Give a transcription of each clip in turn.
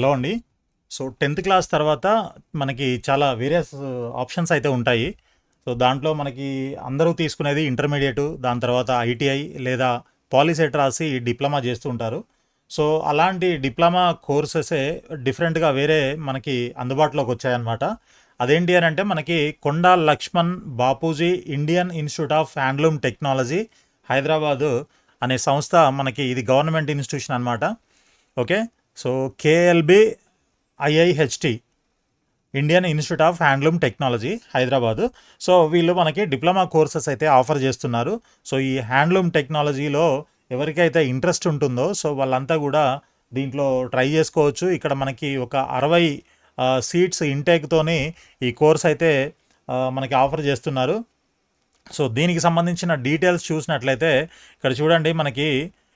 Hello అండి. So 10థ్ class తర్వాత మనకి చాలా వేరియస్ ఆప్షన్స్ అయితే ఉంటాయి. సో దాంట్లో మనకి అందరూ తీసుకునేది ఇంటర్మీడియేటు, దాని తర్వాత ఐటీఐ లేదా పాలిసెట్ రాసి డిప్లొమా చేస్తూ ఉంటారు. సో అలాంటి డిప్లొమా కోర్సెసే డిఫరెంట్‌గా వేరే మనకి అందుబాటులోకి వచ్చాయన్నమాట. అదేంటి అని అంటే మనకి Konda Laxman Bapuji Indian Institute of Handloom Technology Hyderabad అనే సంస్థ మనకి ఇది గవర్నమెంట్ ఇన్‌స్టిట్యూషన్ అనమాట. Okay. So KLB IIHT Indian Institute of Handloom Technology Hyderabad. So వీళ్ళు మనకి డిప్లొమా కోర్సెస్ అయితే ఆఫర్ చేస్తున్నారు. సో ఈ హ్యాండ్లూమ్ టెక్నాలజీలో ఎవరికైతే ఇంట్రెస్ట్ ఉంటుందో సో వాళ్ళంతా కూడా దీంట్లో ట్రై చేసుకోవచ్చు. ఇక్కడ మనకి ఒక 60 సీట్స్ ఇంటేక్తోని ఈ కోర్స్ అయితే మనకి ఆఫర్ చేస్తున్నారు. సో దీనికి సంబంధించిన డీటెయిల్స్ చూసినట్లయితే ఇక్కడ చూడండి, మనకి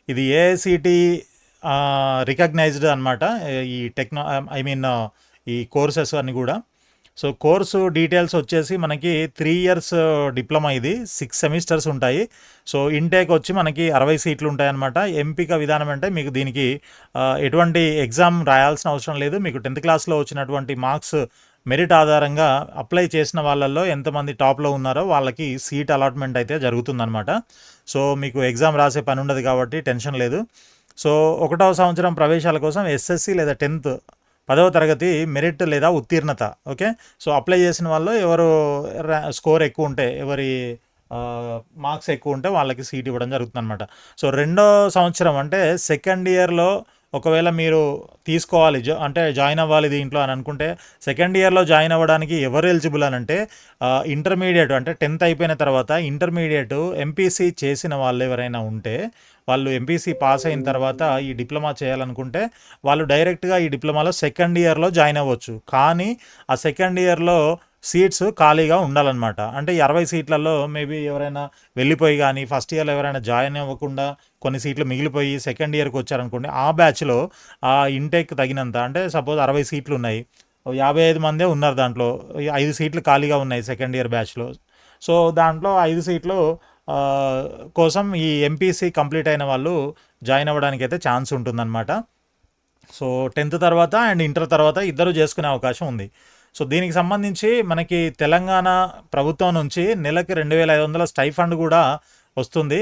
ఇది ఏఐసిటి రికగ్నైజ్డ్ అనమాట. ఈ ఐ మీన్ ఈ కోర్సెస్ అన్ని కూడా. సో కోర్సు డీటెయిల్స్ వచ్చేసి మనకి 3 ఇయర్స్ డిప్లొమా, ఇది 6 సెమిస్టర్స్ ఉంటాయి. సో ఇంటేక్ వచ్చి మనకి 60 సీట్లు ఉంటాయన్నమాట. ఎంపిక విధానం అంటే మీకు దీనికి ఎటువంటి ఎగ్జామ్ రాయాల్సిన అవసరం లేదు. మీకు 10థ్ క్లాస్లో వచ్చినటువంటి మార్క్స్ మెరిట్ ఆధారంగా అప్లై చేసిన వాళ్ళల్లో ఎంతమంది టాప్లో ఉన్నారో వాళ్ళకి సీట్ అలాట్మెంట్ అయితే జరుగుతుందన్నమాట. సో మీకు ఎగ్జామ్ రాసే పని ఉండదు కాబట్టి టెన్షన్ లేదు. సో 1వ సంవత్సరం ప్రవేశాల కోసం ఎస్ఎస్సి లేదా 10వ తరగతి మెరిట్ లేదా ఉత్తీర్ణత. ఓకే. సో అప్లై చేసిన వాళ్ళు ఎవరు స్కోర్ ఎక్కువ ఉంటే, ఎవరి మార్క్స్ ఎక్కువ ఉంటే వాళ్ళకి సీట్ ఇవ్వడం జరుగుతుంది అనమాట. సో 2వ సంవత్సరం అంటే సెకండ్ ఇయర్లో ఒకవేళ మీరు తీసుకోవాలి అంటే జాయిన్ అవ్వాలి దీంట్లో అని అనుకుంటే, సెకండ్ ఇయర్లో జాయిన్ అవ్వడానికి ఎవరు ఎలిజిబుల్ అని అంటే ఇంటర్మీడియట్ అంటే 10th అయిపోయిన తర్వాత ఇంటర్మీడియట్ ఎంపీసీ చేసిన వాళ్ళు ఎవరైనా ఉంటే, వాళ్ళు ఎంపీసీ పాస్ అయిన తర్వాత ఈ డిప్లొమా చేయాలనుకుంటే వాళ్ళు డైరెక్ట్గా ఈ డిప్లొమాలో సెకండ్ ఇయర్లో జాయిన్ అవ్వచ్చు. కానీ ఆ సెకండ్ ఇయర్లో సీట్స్ ఖాళీగా ఉండాలన్నమాట. అంటే 60 సీట్లలో మేబీ ఎవరైనా వెళ్ళిపోయి కానీ ఫస్ట్ ఇయర్లో ఎవరైనా జాయిన్ అవ్వకుండా కొన్ని సీట్లు మిగిలిపోయి సెకండ్ ఇయర్కి వచ్చారనుకోండి, ఆ బ్యాచ్లో ఆ ఇంటేక్ తగినంత, అంటే సపోజ్ 60 సీట్లు ఉన్నాయి, 55 మందే ఉన్నారు దాంట్లో, 5 సీట్లు ఖాళీగా ఉన్నాయి సెకండ్ ఇయర్ బ్యాచ్లో. సో దాంట్లో 5 సీట్లు కోసం ఈ ఎంపీసీ కంప్లీట్ అయిన వాళ్ళు జాయిన్ అవ్వడానికి అయితే ఛాన్స్ ఉంటుందన్నమాట. సో 10th తర్వాత అండ్ ఇంటర్ తర్వాత ఇద్దరు చేసుకునే అవకాశం ఉంది. సో దీనికి సంబంధించి మనకి తెలంగాణ ప్రభుత్వం నుంచి నెలకి 2,500 స్టైఫండ్ కూడా వస్తుంది.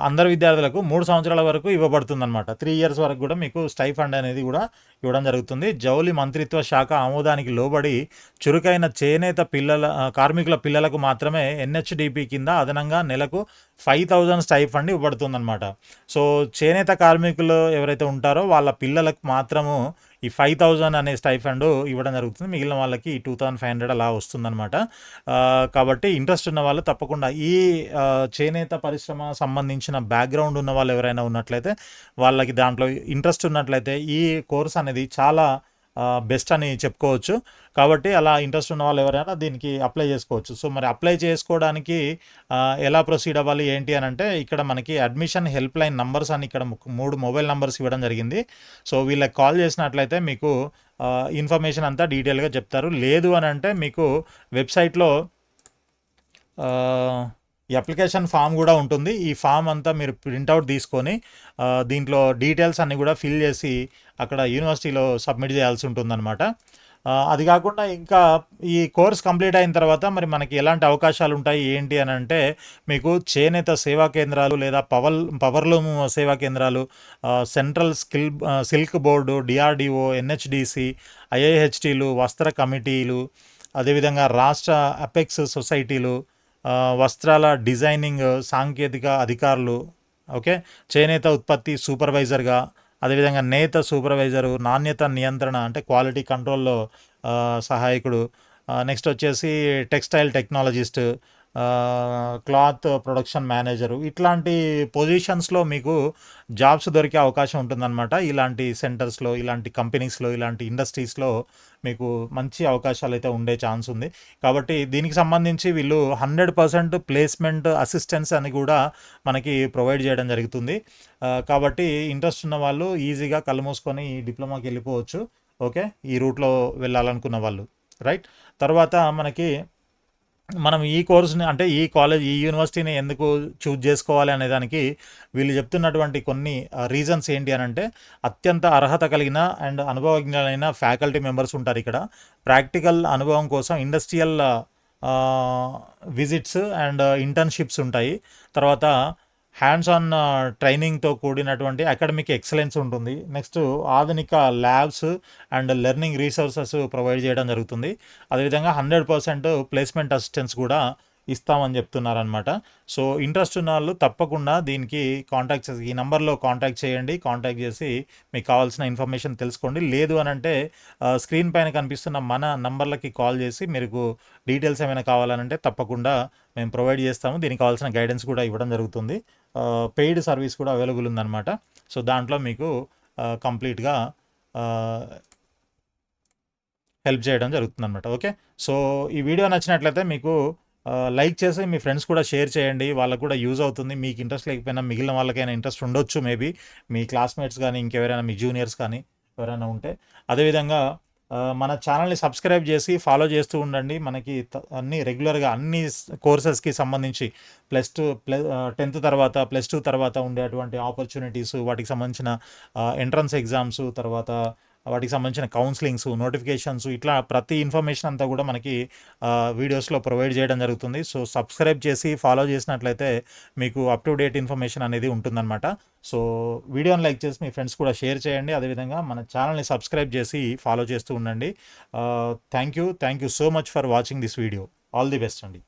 అందరు విద్యార్థులకు 3 సంవత్సరాల వరకు ఇవ్వబడుతుందన్నమాట. 3 ఇయర్స్ వరకు కూడా మీకు స్టైఫండ్ అనేది కూడా ఇవ్వడం జరుగుతుంది. జౌలి మంత్రిత్వ శాఖ ఆమోదానికి లోబడి చురుకైన చేనేత కార్మికుల పిల్లలకు మాత్రమే ఎన్హెచ్డిపి కింద అదనంగా నెలకు 5,000 స్టైఫండ్ ఇవ్వబడుతుందన్నమాట. సో చేనేత కార్మికులు ఎవరైతే ఉంటారో వాళ్ళ పిల్లలకు మాత్రము ఈ 5,000 అనే స్టైఫండ్ ఇవ్వడం జరుగుతుంది. మిగిలిన వాళ్ళకి 2,500 అలా వస్తుందన్నమాట. కాబట్టి ఇంట్రెస్ట్ ఉన్న వాళ్ళు తప్పకుండా ఈ చేనేత పరిశ్రమ సంబంధించిన బ్యాక్గ్రౌండ్ ఉన్న వాళ్ళు ఎవరైనా ఉన్నట్లయితే, వాళ్ళకి దాంట్లో ఇంట్రెస్ట్ ఉన్నట్లయితే ఈ కోర్స్ అనేది చాలా బెస్ట్ అని చెప్పుకోవచ్చు. కాబట్టి అలా ఇంట్రెస్ట్ ఉన్న వాళ్ళు ఎవరైనా దీనికి అప్లై చేసుకోవచ్చు. సో మరి అప్లై చేసుకోవడానికి ఎలా ప్రొసీడ్ అవ్వాలి ఏంటి అని అంటే, ఇక్కడ మనకి అడ్మిషన్ హెల్ప్ లైన్ నంబర్స్ అని ఇక్కడ 3 మొబైల్ నంబర్స్ ఇవ్వడం జరిగింది. సో వీళ్ళకి కాల్ చేసినట్లయితే మీకు ఇన్ఫర్మేషన్ అంతా డీటెయిల్గా చెప్తారు. లేదు అని అంటే మీకు వెబ్సైట్లో ఈ అప్లికేషన్ ఫామ్ కూడా ఉంటుంది. ఈ ఫామ్ అంతా మీరు ప్రింట్అవుట్ తీసుకొని దీంట్లో డీటెయిల్స్ అన్నీ కూడా ఫిల్ చేసి అక్కడ యూనివర్సిటీలో సబ్మిట్ చేయాల్సి ఉంటుందన్నమాట. అది కాకుండా ఇంకా ఈ కోర్స్ కంప్లీట్ అయిన తర్వాత మరి మనకి ఎలాంటి అవకాశాలు ఉంటాయి ఏంటి అని అంటే, మీకు చేనేత సేవా కేంద్రాలు లేదా పవర్లూమ్ సేవా కేంద్రాలు, central silk board, DRDO, NHDC, ఐఐహెచ్టీలు, వస్త్ర కమిటీలు, అదేవిధంగా రాష్ట్ర అపెక్స్ సొసైటీలు, వస్త్రాల డిజైనింగ్ సాంకేతిక అధికారులు, ఓకే, చేనేత ఉత్పత్తి సూపర్వైజర్గా, అదేవిధంగా నేత సూపర్వైజరు, నాణ్యత నియంత్రణ అంటే క్వాలిటీ కంట్రోల్లో సహాయకుడు, నెక్స్ట్ వచ్చేసి textile technologist, cloth production manager, ఇట్లాంటి పొజిషన్స్లో మీకు జాబ్స్ దొరికే అవకాశం ఉంటుందన్నమాట. ఇలాంటి సెంటర్స్లో, ఇలాంటి కంపెనీస్లో, ఇలాంటి ఇండస్ట్రీస్లో మీకు మంచి అవకాశాలు అయితే ఉండే ఛాన్స్ ఉంది. కాబట్టి దీనికి సంబంధించి వీళ్ళు 100% ప్లేస్మెంట్ అసిస్టెన్స్ అని కూడా మనకి ప్రొవైడ్ చేయడం జరుగుతుంది. కాబట్టి ఇంట్రెస్ట్ ఉన్న వాళ్ళు ఈజీగా కళ్ళు మూసుకొని ఈ డిప్లొమాకి వెళ్ళిపోవచ్చు. ఓకే, ఈ రూట్లో వెళ్ళాలనుకున్న వాళ్ళు. రైట్. తర్వాత మనకి మనం ఈ కోర్స్‌ని అంటే ఈ కాలేజ్, ఈ యూనివర్సిటీని ఎందుకు చూజ్ జేసుకోవాలి అనే దానికి వీళ్ళు చెప్తున్నటువంటి కొన్ని రీజన్స్ ఏంటి అనంటే, అత్యంత అర్హత కలిగిన అండ్ అనుభవజ్ఞులైన ఫ్యాకల్టీ మెంబర్స్ ఉంటారిక్కడ. ప్రాక్టికల్ అనుభవం కోసం ఇండస్ట్రియల్ ఆహ్, విజిట్స్ అండ్ ఇంటర్న్‌షిప్స్ ఉంటాయి. తర్వాత హ్యాండ్స్ ఆన్ ట్రైనింగ్‌తో కూడినటువంటి అకాడమిక్ ఎక్సలెన్స్ ఉంటుంది. నెక్స్ట్ ఆధునిక labs and learning resources provide చేయడం జరుగుతుంది. అదేవిధంగా 100% ప్లేస్మెంట్ అసిస్టెన్స్ కూడా ఇస్తామని చెప్తున్నారనమాట. సో ఇంట్రెస్ట్ ఉన్న వాళ్ళు తప్పకుండా దీనికి ఈ నంబర్లో కాంటాక్ట్ చేయండి. కాంటాక్ట్ చేసి మీకు కావాల్సిన ఇన్ఫర్మేషన్ తెలుసుకోండి. లేదు అని అంటే స్క్రీన్ పైన కనిపిస్తున్న మన నంబర్లకి కాల్ చేసి మీకు డీటెయిల్స్ ఏమైనా కావాలనంటే తప్పకుండా మేము ప్రొవైడ్ చేస్తాము. దీనికి కావాల్సిన గైడెన్స్ కూడా ఇవ్వడం జరుగుతుంది. పెయిడ్ సర్వీస్ కూడా అవైలబుల్ ఉందన్నమాట. సో దాంట్లో మీకు కంప్లీట్గా హెల్ప్ చేయడం జరుగుతుందన్నమాట. ఓకే. సో ఈ వీడియో నచ్చినట్లయితే మీకు లైక్ చేసి మీ ఫ్రెండ్స్ కూడా షేర్ చేయండి. వాళ్ళకు కూడా యూజ్ అవుతుంది. మీకు ఇంట్రెస్ట్ లేకపోయినా మిగిలిన వాళ్ళకైనా ఇంట్రెస్ట్ ఉండొచ్చు మేబీ. మీ క్లాస్‌మేట్స్ గానీ, ఇంకెవరైనా మీ జూనియర్స్ కానీ ఎవరైనా ఉంటే. అదేవిధంగా మన ఛానల్‌ని సబ్స్క్రైబ్ చేసి ఫాలో చేస్తూ ఉండండి. మనకి అన్నీ రెగ్యులర్‌గా అన్ని కోర్సెస్‌కి సంబంధించి 10థ్ తర్వాత, +2 తర్వాత ఉండేటువంటి ఆపర్చునిటీస్, వాటికి సంబంధించిన ఎంట్రన్స్ ఎగ్జామ్స్, తర్వాత వాటికి సంబంధించిన కౌన్సిలింగ్స్, నోటిఫికేషన్స్, ఇట్లా ప్రతి ఇన్ఫర్మేషన్ అంతా కూడా మనకి వీడియోస్‌లో ప్రొవైడ్ చేయడం జరుగుతుంది. సో సబ్స్క్రైబ్ చేసి ఫాలో చేసినట్లయితే మీకు అప్ టు డేట్ ఇన్ఫర్మేషన్ అనేది ఉంటుందన్నమాట. సో వీడియోని లైక్ చేసి మీ ఫ్రెండ్స్ కూడా షేర్ చేయండి. అదేవిధంగా మన ఛానల్‌ని సబ్స్క్రైబ్ చేసి ఫాలో చేస్తూ ఉండండి. Thank you so much for watching this video. All the best అండి.